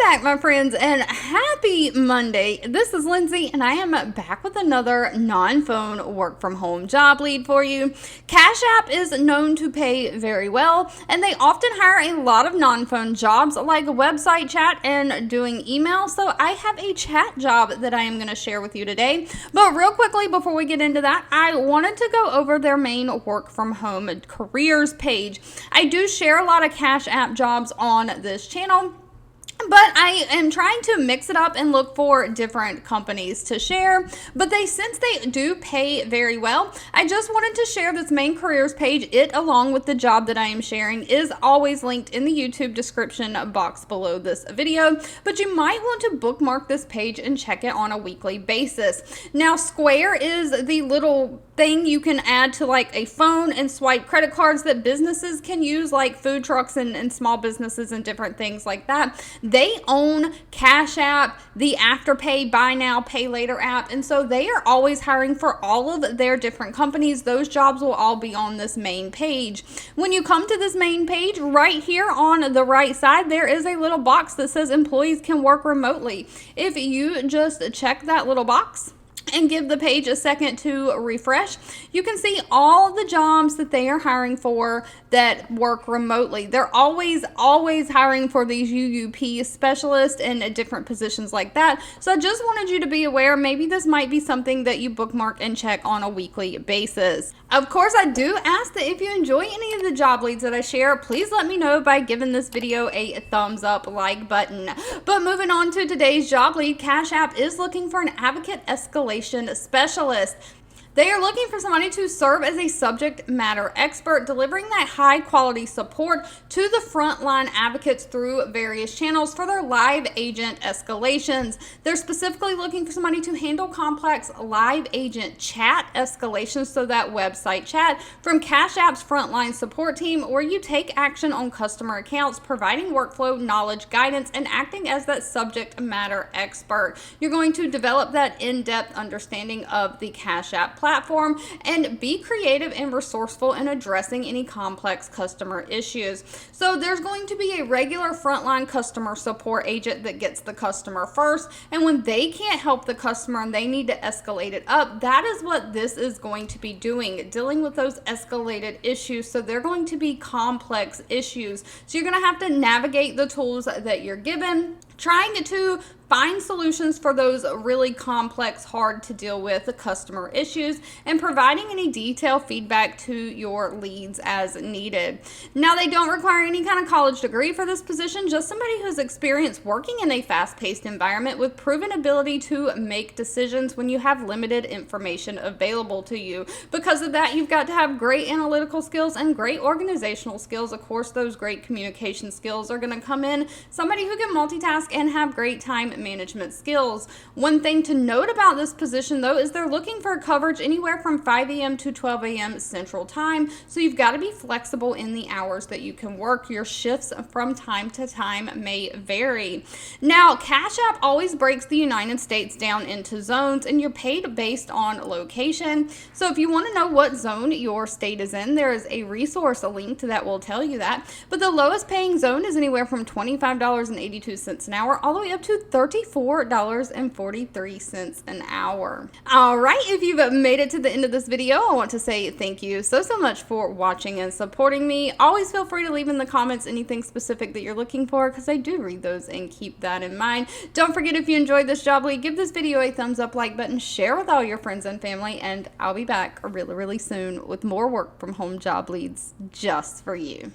back, my friends, and happy Monday. This is Lindsay, and I am back with another non-phone work-from-home job lead for you. Cash App is known to pay very well, and they often hire a lot of non-phone jobs like website chat and doing email. So I have a chat job that I am going to share with you today. But real quickly, before we get into that, I wanted to go over their main work-from-home careers page. I do share a lot of Cash App jobs on this channel, but I am trying to mix it up and look for different companies to share. But since they do pay very well, I just wanted to share this main careers page. It, along with the job that I am sharing, is always linked in the YouTube description box below this video. But you might want to bookmark this page and check it on a weekly basis. Now, Square is the little thing you can add to like a phone and swipe credit cards that businesses can use, like food trucks and small businesses and different things like that. They own Cash App, the Afterpay, Buy Now, Pay Later app, and so they are always hiring for all of their different companies. Those jobs will all be on this main page. When you come to this main page, right here on the right side, there is a little box that says employees can work remotely. If you just check that little box and give the page a second to refresh, you can see all the jobs that they are hiring for that work remotely. They're always hiring for these UUP specialists and different positions like that. So I just wanted you to be aware, maybe this might be something that you bookmark and check on a weekly basis. Of course, I do ask that if you enjoy any of the job leads that I share, please let me know by giving this video a thumbs up like button. But moving on to today's job lead, Cash App is looking for an advocate escalation specialist. They are looking for somebody to serve as a subject matter expert, delivering that high quality support to the frontline advocates through various channels for their live agent escalations. They're specifically looking for somebody to handle complex live agent chat escalations, so that website chat from Cash App's frontline support team, where you take action on customer accounts, providing workflow knowledge, guidance, and acting as that subject matter expert. You're going to develop that in-depth understanding of the Cash App platform and be creative and resourceful in addressing any complex customer issues. So there's going to be a regular frontline customer support agent that gets the customer first, and when they can't help the customer and they need to escalate it up, that is what this is going to be doing, dealing with those escalated issues. So they're going to be complex issues. So you're going to have to navigate the tools that you're given, trying to find solutions for those really complex, hard to deal with customer issues, and providing any detailed feedback to your leads as needed. Now, they don't require any kind of college degree for this position, just somebody who's experienced working in a fast-paced environment with proven ability to make decisions when you have limited information available to you. Because of that, you've got to have great analytical skills and great organizational skills. Of course, those great communication skills are going to come in. Somebody who can multitask and have great time management skills. One thing to note about this position, though, is they're looking for coverage anywhere from 5 a.m. to 12 a.m. Central Time. So you've got to be flexible in the hours that you can work. Your shifts from time to time may vary. Now, Cash App always breaks the United States down into zones, and you're paid based on location. So if you want to know what zone your state is in, there is a resource linked that will tell you that. But the lowest paying zone is anywhere from $25.82 an hour all the way up to $34.43 an hour. All right, if you've made it to the end of this video, I want to say thank you so much for watching and supporting me. Always feel free to leave in the comments anything specific that you're looking for, because I do read those and keep that in mind. Don't forget, if you enjoyed this job lead, give this video a thumbs up like button, share with all your friends and family, and I'll be back really soon with more work from home job leads just for you.